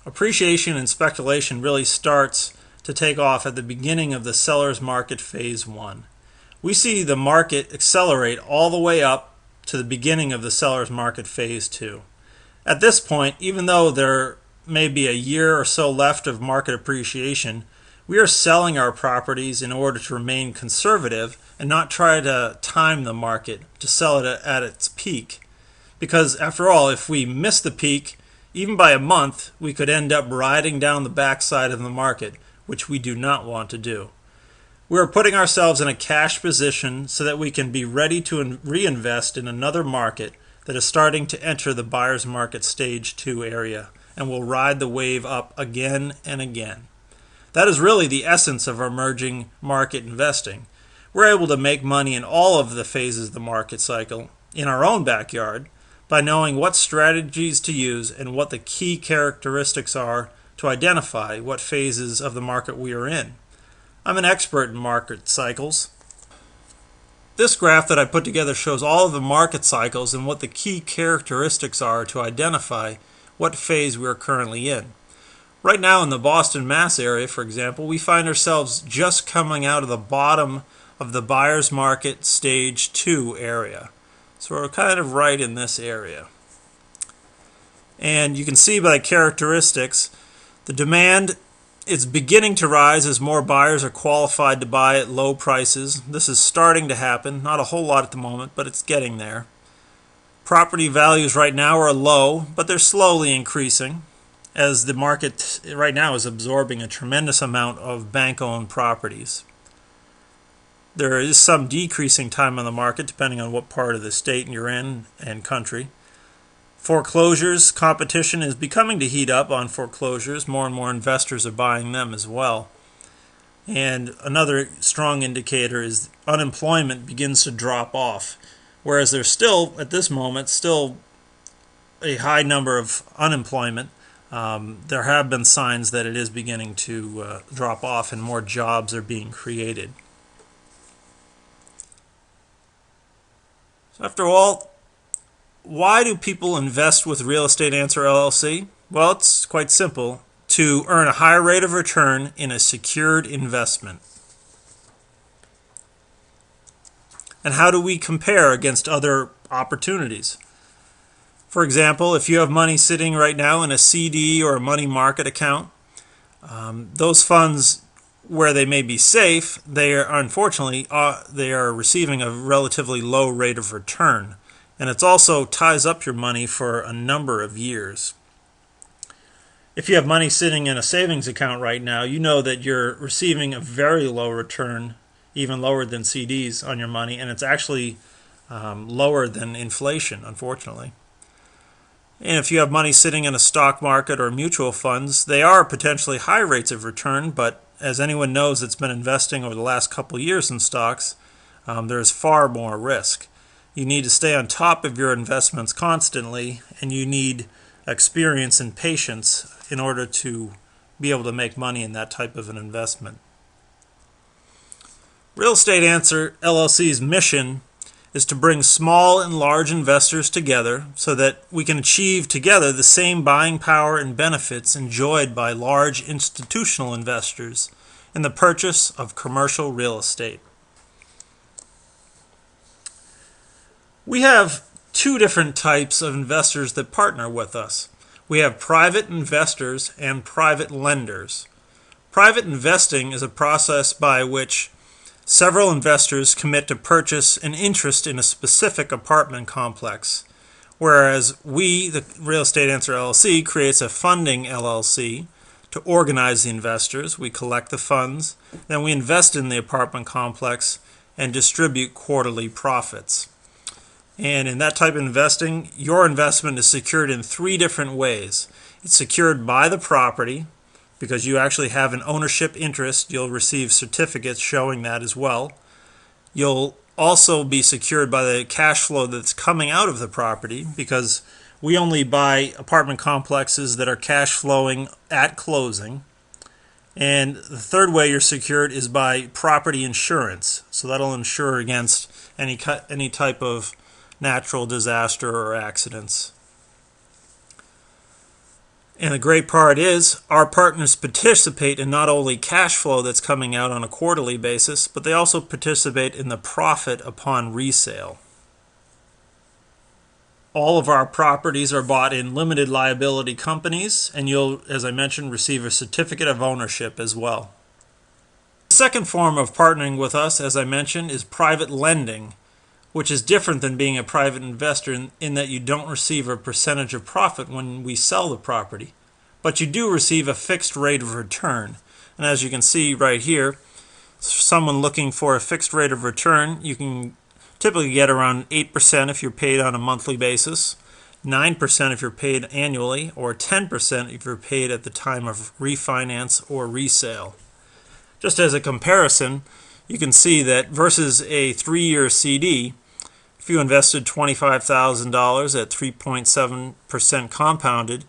Appreciation and speculation really starts to take off at the beginning of the seller's market phase 1. We see the market accelerate all the way up to the beginning of the seller's market phase 2. At this point, even though there may be a year or so left of market appreciation, we are selling our properties in order to remain conservative and not try to time the market to sell it at its peak. Because after all, if we miss the peak, even by a month, we could end up riding down the backside of the market, which we do not want to do. We are putting ourselves in a cash position so that we can be ready to reinvest in another market that is starting to enter the buyer's market stage 2 area and will ride the wave up again and again. That is really the essence of emerging market investing. We're able to make money in all of the phases of the market cycle in our own backyard by knowing what strategies to use and what the key characteristics are to identify what phases of the market we are in. I'm an expert in market cycles. This graph that I put together shows all of the market cycles and what the key characteristics are to identify what phase we are currently in. Right now in the Boston, Mass area, for example, we find ourselves just coming out of the bottom of the buyer's market stage 2 area. So we're kind of right in this area. And you can see by the characteristics, the demand is beginning to rise as more buyers are qualified to buy at low prices. This is starting to happen, not a whole lot at the moment, but it's getting there. Property values right now are low, but they're slowly increasing as the market right now is absorbing a tremendous amount of bank-owned properties. There is some decreasing time on the market depending on what part of the state you're in and country. Foreclosures, competition is becoming to heat up on foreclosures. More and more investors are buying them as well. And another strong indicator is unemployment begins to drop off. Whereas there's still, at this moment, still a high number of unemployment, there have been signs that it is beginning to drop off and more jobs are being created. After all, why do people invest with Real Estate Answer LLC? Well, it's quite simple. To earn a higher rate of return in a secured investment. And how do we compare against other opportunities? For example, if you have money sitting right now in a CD or a money market account, those funds, where they may be safe, they are unfortunately they are receiving a relatively low rate of return, and it also ties up your money for a number of years. If you have money sitting in a savings account right now, you know that you're receiving a very low return, even lower than CDs on your money, and it's actually lower than inflation, unfortunately. And if you have money sitting in a stock market or mutual funds, they are potentially high rates of return, but as anyone knows that's been investing over the last couple of years in stocks, there's far more risk. You need to stay on top of your investments constantly, and you need experience and patience in order to be able to make money in that type of an investment. Real Estate Answer LLC's mission is to bring small and large investors together so that we can achieve together the same buying power and benefits enjoyed by large institutional investors in the purchase of commercial real estate. We have two different types of investors that partner with us. We have private investors and private lenders. Private investing is a process by which several investors commit to purchase an interest in a specific apartment complex, whereas we, the Real Estate Answer LLC, creates a funding LLC to organize the investors. We collect the funds, then we invest in the apartment complex and distribute quarterly profits. And in that type of investing, your investment is secured in three different ways. It's secured by the property, because you actually have an ownership interest. You'll receive certificates showing that as well. You'll also be secured by the cash flow that's coming out of the property, because we only buy apartment complexes that are cash flowing at closing. And the third way you're secured is by property insurance. So that'll insure against any type of natural disaster or accidents. And the great part is our partners participate in not only cash flow that's coming out on a quarterly basis, but they also participate in the profit upon resale. All of our properties are bought in limited liability companies, and you'll, as I mentioned, receive a certificate of ownership as well. The second form of partnering with us, as I mentioned, is private lending, which is different than being a private investor in that you don't receive a percentage of profit when we sell the property, but you do receive a fixed rate of return. And as you can see right here, someone looking for a fixed rate of return, you can typically get around 8% if you're paid on a monthly basis, 9% if you're paid annually, or 10% if you're paid at the time of refinance or resale. Just as a comparison, you can see that versus a 3-year CD, if you invested $25,000 at 3.7% compounded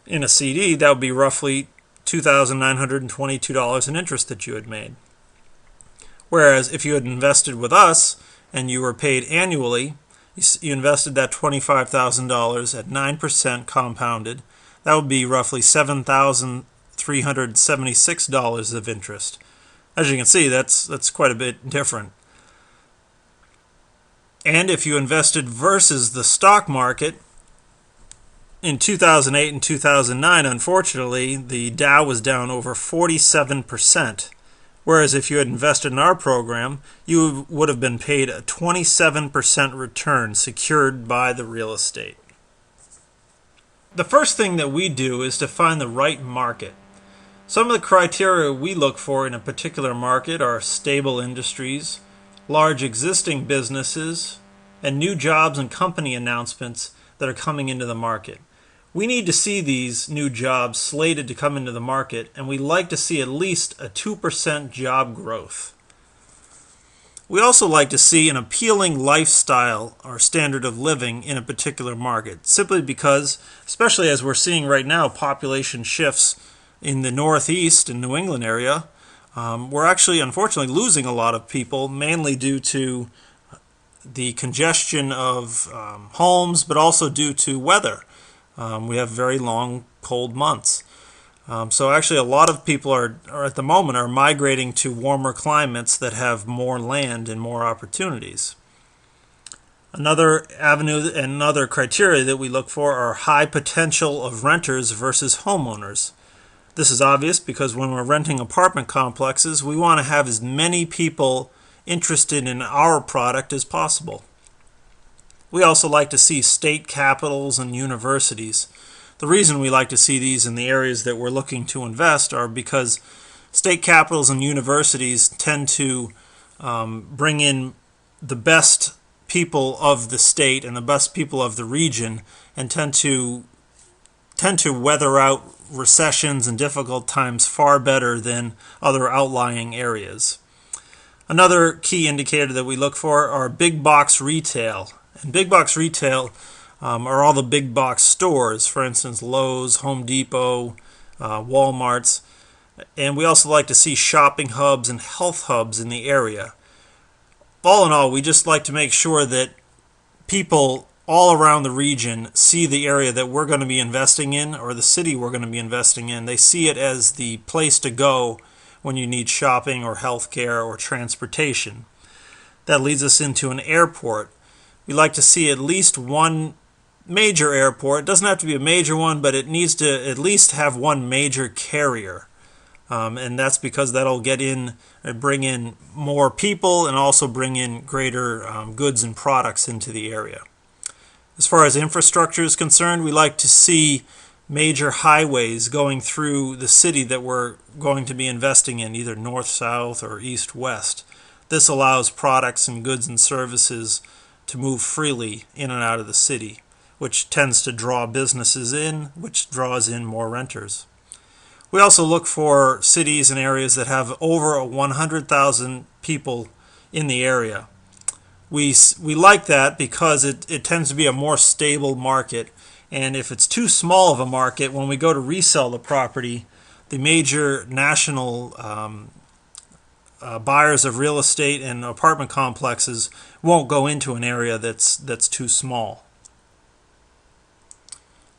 in a CD, that would be roughly $2,922 in interest that you had made. Whereas if you had invested with us and you were paid annually, you invested that $25,000 at 9% compounded, that would be roughly $7,376 of interest. As you can see, that's quite a bit different. And if you invested versus the stock market, in 2008 and 2009, unfortunately, the Dow was down over 47%. Whereas if you had invested in our program, you would have been paid a 27% return secured by the real estate. The first thing that we do is to find the right market. Some of the criteria we look for in a particular market are stable industries, large existing businesses, and new jobs and company announcements that are coming into the market. We need to see these new jobs slated to come into the market, and we like to see at least a 2% job growth. We also like to see an appealing lifestyle or standard of living in a particular market, simply because, especially as we're seeing right now, population shifts in the Northeast and New England area, we're actually unfortunately losing a lot of people, mainly due to the congestion of homes, but also due to weather. We have very long, cold months. So actually a lot of people are at the moment are migrating to warmer climates that have more land and more opportunities. Another avenue and another criteria that we look for are high potential of renters versus homeowners. This is obvious because when we're renting apartment complexes, we want to have as many people interested in our product as possible. We also like to see state capitals and universities. The reason we like to see these in the areas that we're looking to invest are because state capitals and universities tend to bring in the best people of the state and the best people of the region, and tend to weather out recessions and difficult times far better than other outlying areas. Another key indicator that we look for are big box retail. And big box retail are all the big box stores, for instance, Lowe's, Home Depot, Walmart's. And we also like to see shopping hubs and health hubs in the area. All in all, we just like to make sure that people all around the region see the area that we're going to be investing in, or the city we're going to be investing in. They see it as the place to go when you need shopping or healthcare or transportation. That leads us into an airport. We like to see at least one major airport. It doesn't have to be a major one, but it needs to at least have one major carrier. And that's because that'll get in and bring in more people and also bring in greater goods and products into the area. As far as infrastructure is concerned, we like to see major highways going through the city that we're going to be investing in, either north-south or east-west. This allows products and goods and services to move freely in and out of the city, which tends to draw businesses in, which draws in more renters. We also look for cities and areas that have over 100,000 people in the area. We like that because it tends to be a more stable market, and if it's too small of a market, when we go to resell the property, the major national buyers of real estate and apartment complexes won't go into an area that's too small.